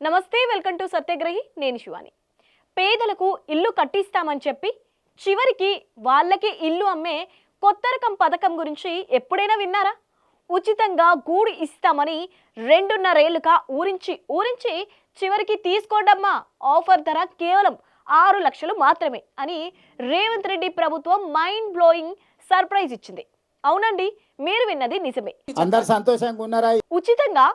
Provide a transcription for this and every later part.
నమస్తే, welcome to సత్యగ్రహి. నేను శివాని. పేదలకు ఇల్లు కట్టిస్తామని చెప్పి చివరికి వాళ్ళకి ఇల్లు అమ్మే కొత్త రకం పథకం గురించి ఎప్పుడైనా విన్నారా? ఉచితంగా గూడు ఇస్తామని 2.5 ఏళ్లుగా ఊరించి చివరికి తీసుకోండమ్మా, ఆఫర్ ధర కేవలం 6 లక్షలు మాత్రమే అని రేవంత్ రెడ్డి ప్రభుత్వం మైండ్ బ్లోయింగ్ సర్ప్రైజ్ ఇచ్చింది. అవునండి, మీరు విన్నది నిజమే. అందరు సంతోషంగా ఉన్నారా? ఉచితంగా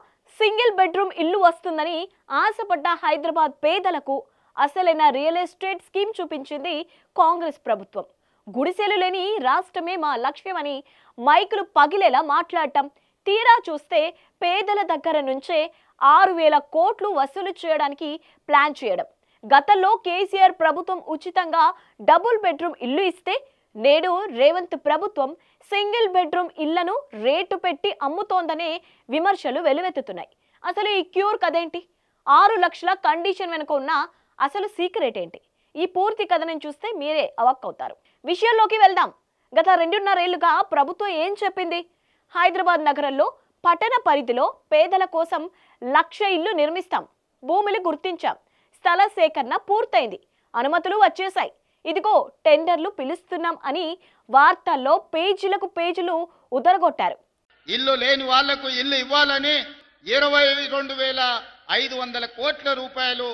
సింగిల్ బెడ్రూమ్ ఇల్లు వస్తుందని ఆశపడ్డ హైదరాబాద్ పేదలకు అసలైన రియల్ ఎస్టేట్ స్కీమ్ చూపించింది కాంగ్రెస్ ప్రభుత్వం. గుడిసెలు లేని రాష్ట్రమే మా లక్ష్యమని మైకులు పగిలేలా మాట్లాడటం, తీరా చూస్తే పేదల దగ్గర నుంచే 6,000 కోట్లు వసూలు చేయడానికి ప్లాన్ చేయడం. గతంలో కేసీఆర్ ప్రభుత్వం ఉచితంగా డబుల్ బెడ్రూమ్ ఇల్లు ఇస్తే, నేడు రేవంత్ ప్రభుత్వం సింగిల్ బెడ్రూమ్ ఇళ్లను రేటు పెట్టి అమ్ముతోందనే విమర్శలు వెలువెత్తుతున్నాయి. అసలు ఈ క్యూర్ కదేంటి? 6 లక్షల కండిషన్ వెనుక ఉన్న అసలు సీక్రెట్ ఏంటి? ఈ పూర్తి కథనం చూస్తే మీరే అవాక్కవుతారు. విషయంలోకి వెళ్దాం. గత 2.5 ఏళ్లుగా ప్రభుత్వం ఏం చెప్పింది? హైదరాబాద్ నగరంలో పట్టణ పరిధిలో పేదల కోసం 1,00,000 ఇల్లు నిర్మిస్తాం, భూములు గుర్తించాం, స్థల సేకరణ పూర్తయింది, అనుమతులు వచ్చేశాయి, ఇదిగో టెండర్లు పిలుస్తున్నాం అని వార్తల్లో పేజీలకు పేజీలు ఉదరగొట్టారు. ఇల్లు లేని వాళ్లకు ఇల్లు ఇవ్వాలని 22,500 కోట్ల రూపాయలు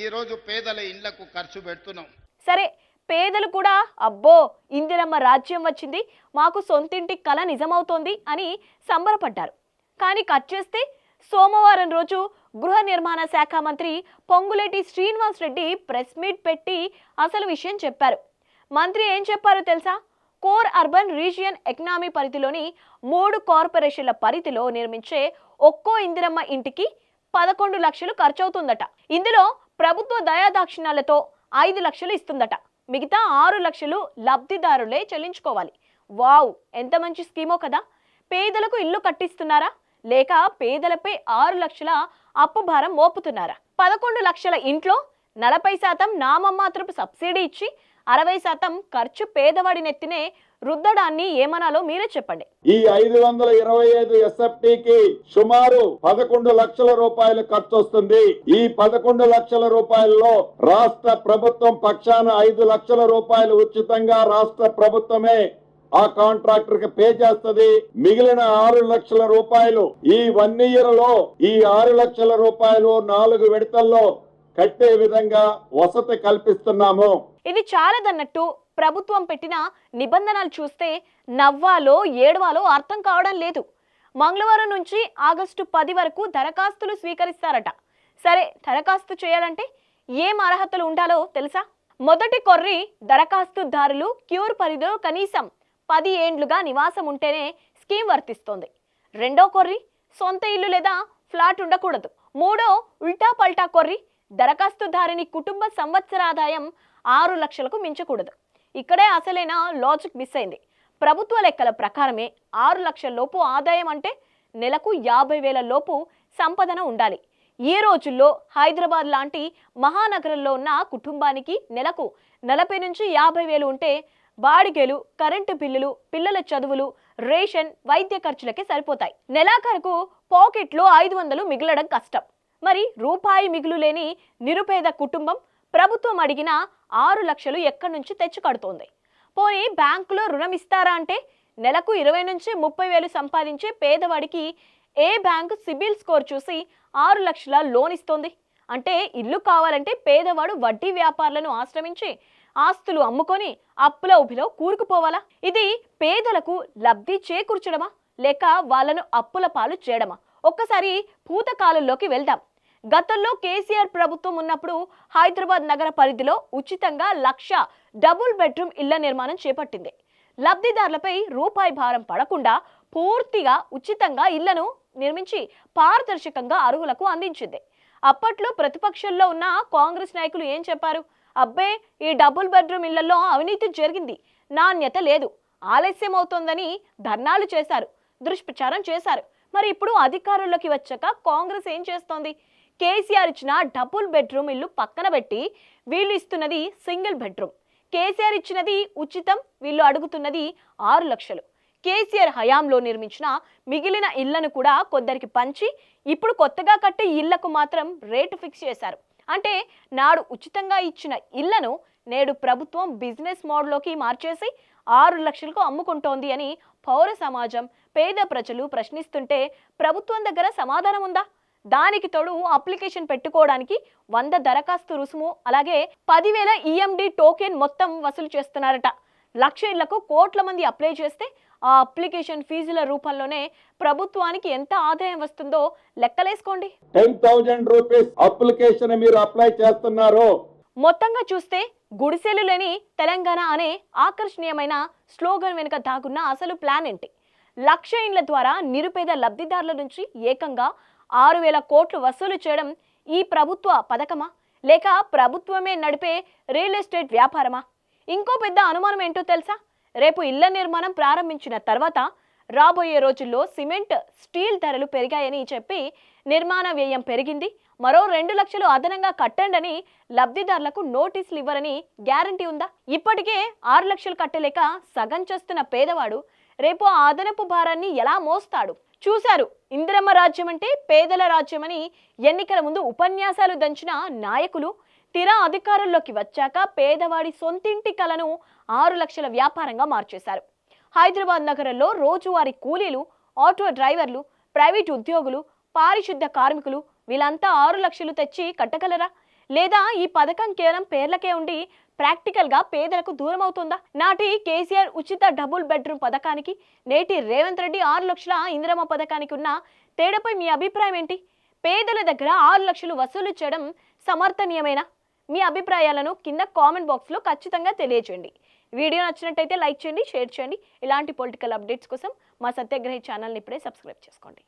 ఈ రోజు పేదల ఇళ్లకు ఖర్చు పెడుతున్నాం. సరే, పేదలు కూడా అబ్బో ఇందిరమ్మ రాజ్యం వచ్చింది, మాకు సొంతింటి కల నిజమవుతోంది అని సంబరపడ్డారు. కానీ కట్ చేస్తే సోమవారం రోజు గృహ నిర్మాణ శాఖ మంత్రి పొంగులేటి శ్రీనివాస్ రెడ్డి ప్రెస్ మీట్ పెట్టి అసలు విషయం చెప్పారు. మంత్రి ఏం చెప్పారో తెలుసా? కోర్ అర్బన్ రీజియన్ ఎకనామీ పరిధిలోని 3 కార్పొరేషన్ల పరిధిలో నిర్మించే ఒక్కో ఇందిరమ్మ ఇంటికి 11 లక్షలు ఖర్చవుతుందట. ఇందులో ప్రభుత్వ దయాదాక్షిణ్యాలతో 5 లక్షలు ఇస్తుందట. మిగతా 6 లక్షలు లబ్ధిదారులే చెల్లించుకోవాలి. వావ్, ఎంత మంచి స్కీమో కదా! పేదలకు ఇల్లు కట్టిస్తున్నారా, లేక పేదలపై 6 లక్షల అప్పు భారం మోపుతున్నారా? 11 లక్షల ఇంట్లో 40% నామమాత్రపు సబ్సిడీ ఇచ్చి 60% ఖర్చు పేదవాడి నెత్తినే రుద్దడాన్ని ఏమనాలో మీరే చెప్పండి. ఈ 525 ఎస్ఎఫ్టీకి సుమారు 11 లక్షల రూపాయలు ఖర్చు వస్తుంది. ఈ 11 లక్షల రూపాయల్లో రాష్ట్ర ప్రభుత్వం పక్షాన 5 లక్షల రూపాయలు ఉచితంగా రాష్ట్ర ప్రభుత్వమే ఆ కాంట్రాక్టర్ కి పే చేస్తుంది. మిగిలిన 6 లక్షల రూపాయలు ఈ 1 ఇయర్ లో ఈ 6 లక్షల రూపాయలు 4 విడతల్లో కట్టే విధంగా వసతి కల్పిస్తున్నాము. ఇది చాలదన్నట్టు ప్రభుత్వం పెట్టిన నిబంధనలు చూస్తే నవ్వాలో ఏడవాలో అర్థం కావడం లేదు. మంగళవారం నుంచి ఆగస్టు 10 వరకు దరఖాస్తులు స్వీకరిస్తారట. సరే, దరఖాస్తు చేయాలంటే ఏం అర్హతలు ఉండాలో తెలుసా? మొదటి కొర్రి దరఖాస్తుదారులు క్యూర్ పరిధిలో కనీసం 10 ఏండ్లుగా నివాసం ఉంటేనే స్కీమ్ వర్తిస్తోంది. రెండో కొర్రి సొంత ఇల్లు లేదా ఫ్లాట్ ఉండకూడదు. మూడో ఉల్టా పల్టా కొర్రి దరఖాస్తుదారుని కుటుంబ సంవత్సరాదాయం 6 లక్షలకు మించకూడదు. ఇక్కడే అసలైన లాజిక్ మిస్ అయింది. ప్రభుత్వ లెక్కల ప్రకారమే 6 లక్షల లోపు ఆదాయం అంటే నెలకు 50,000 లోపు సంపదన ఉండాలి. ఈ రోజుల్లో హైదరాబాద్ లాంటి మహానగరంలో ఉన్న కుటుంబానికి నెలకు 40 నుంచి 50,000 ఉంటే బాడిగలు, కరెంటు బిల్లులు, పిల్లల చదువులు, రేషన్, వైద్య ఖర్చులకే సరిపోతాయి. నెలాఖరుకు పాకెట్లో 500 మిగలడం కష్టం. మరి రూపాయి మిగులు లేని నిరుపేద కుటుంబం ప్రభుత్వం అడిగిన 6 లక్షలు ఎక్కడి నుంచి తెచ్చి కడుతోంది? పోనీ బ్యాంకులో రుణం ఇస్తారా అంటే నెలకు 20 నుంచి 30,000 సంపాదించే పేదవాడికి ఏ బ్యాంకు సిబిల్ స్కోర్ చూసి 6 లక్షల లోన్ ఇస్తోంది? అంటే ఇల్లు కావాలంటే పేదవాడు వడ్డీ వ్యాపారులను ఆశ్రమించి ఆస్తులు అమ్ముకొని అప్పుల ఊబిలో కూరుకుపోవాలా? ఇది పేదలకు లబ్ధి చేకూర్చడమా, లేక వాళ్ళను అప్పుల పాలు చేయడమా? ఒక్కసారి భూతకాలంలోకి వెళ్దాం. గతంలో కేసీఆర్ ప్రభుత్వం ఉన్నప్పుడు హైదరాబాద్ నగర పరిధిలో ఉచితంగా 1,00,000 డబుల్ బెడ్రూమ్ ఇళ్ల నిర్మాణం చేపట్టింది. లబ్ధిదారులపై రూపాయి భారం పడకుండా పూర్తిగా ఉచితంగా ఇళ్లను నిర్మించి పారదర్శకంగా అర్హులకు అందించింది. అప్పట్లో ప్రతిపక్షంలో ఉన్న కాంగ్రెస్ నాయకులు ఏం చెప్పారు? అబ్బే, ఈ డబుల్ బెడ్రూమ్ ఇళ్లలో అవినీతి జరిగింది, నాణ్యత లేదు, ఆలస్యం అవుతోందని ధర్నాలు చేశారు, దుష్ప్రచారం చేశారు. మరి ఇప్పుడు అధికారంలోకి వచ్చాక కాంగ్రెస్ ఏం చేస్తోంది? కేసీఆర్ ఇచ్చిన డబుల్ బెడ్రూమ్ ఇల్లు పక్కన పెట్టి వీళ్ళు ఇస్తున్నది సింగిల్ బెడ్రూమ్. కేసీఆర్ ఇచ్చినది ఉచితం, వీళ్ళు అడుగుతున్నది 6 లక్షలు. కేసీఆర్ హయాంలో నిర్మించిన మిగిలిన ఇళ్లను కూడా కొందరికి పంచి ఇప్పుడు కొత్తగా కట్టే ఇళ్లకు మాత్రం రేటు ఫిక్స్ చేశారు. అంటే నాడు ఉచితంగా ఇచ్చిన ఇళ్లను నేడు ప్రభుత్వం బిజినెస్ మోడ్లోకి మార్చేసి 6 లక్షలకు అమ్ముకుంటోంది అని పౌర సమాజం, పేద ప్రజలు ప్రశ్నిస్తుంటే ప్రభుత్వం దగ్గర సమాధానం ఉందా? దానికి తోడు అప్లికేషన్ పెట్టుకోవడానికి 100 దరఖాస్తు రుసుము, అలాగే 10,000 EMD టోకెన్ మొత్తం వసూలు చేస్తున్నారట. 1,00,000 ఇళ్లకు కోట్ల మంది అప్లై చేస్తే ఆ అప్లికేషన్ ఫీజుల రూపంలోనే ప్రభుత్వానికి ఎంత ఆదాయం వస్తుందో లెక్కలేసుకోండి. 10,000 రూపీస్ అప్లికేషన్ మీరు అప్లై చేస్తున్నారు. మొత్తంగా చూస్తే గుడిసెలు లేని తెలంగాణ అనే ఆకర్షణీయమైన స్లోగన్ వెనుక దాగున్న అసలు ప్లాన్ ఏంటి? 1,00,000 ఇండ్ల ద్వారా నిరుపేద లబ్ధిదారుల నుంచి ఏకంగా 6,000 కోట్లు వసూలు చేయడం ఈ ప్రభుత్వ పథకమా, లేక ప్రభుత్వమే నడిపే రియల్ ఎస్టేట్ వ్యాపారమా? ఇంకో పెద్ద అనుమానం ఏంటో తెలుసా? రేపు ఇళ్ల నిర్మాణం ప్రారంభించిన తర్వాత రాబోయే రోజుల్లో సిమెంట్, స్టీల్ ధరలు పెరిగాయని చెప్పి నిర్మాణ వ్యయం పెరిగింది, మరో 2 లక్షలు అదనంగా కట్టండని లబ్ధిదారులకు నోటీసులు ఇవ్వరని గ్యారంటీ ఉందా? ఇప్పటికే 6 లక్షలు కట్టలేక సగం చేస్తున్న పేదవాడు రేపు ఆ అదనపు భారాన్ని ఎలా మోస్తాడు? చూశారు, ఇందిరమ్మ రాజ్యం అంటే పేదల రాజ్యమని ఎన్నికల ముందు ఉపన్యాసాలు దంచిన నాయకులు తీరా అధికారంలోకి వచ్చాక పేదవాడి సొంతింటి కలను 6 లక్షల వ్యాపారంగా మార్చేశారు. హైదరాబాద్ నగరంలో రోజువారీ కూలీలు, ఆటో డ్రైవర్లు, ప్రైవేట్ ఉద్యోగులు, పారిశుద్ధ కార్మికులు వీళ్ళంతా 6 లక్షలు తెచ్చి కట్టగలరా? లేదా ఈ పథకం కేవలం పేర్లకే ఉండి ప్రాక్టికల్గా పేదలకు దూరం అవుతుందా? నాటి కేసీఆర్ ఉచిత డబుల్ బెడ్రూమ్ పథకానికి, నేటి రేవంత్ రెడ్డి 6 లక్షల ఇందిరమ్మ పథకానికి ఉన్న తేడాపై మీ అభిప్రాయం ఏంటి? పేదల దగ్గర 6 లక్షలు వసూలు చేయడం సమర్థనీయమేనా? మీ అభిప్రాయాలను కింద కామెంట్ బాక్స్లో ఖచ్చితంగా తెలియజేయండి. వీడియో నచ్చినట్టయితే లైక్ చేయండి, షేర్ చేయండి. ఇలాంటి పొలిటికల్ అప్డేట్స్ కోసం మా సత్యాగ్రహి ఛానల్ని ఇప్పుడే సబ్స్క్రైబ్ చేసుకోండి.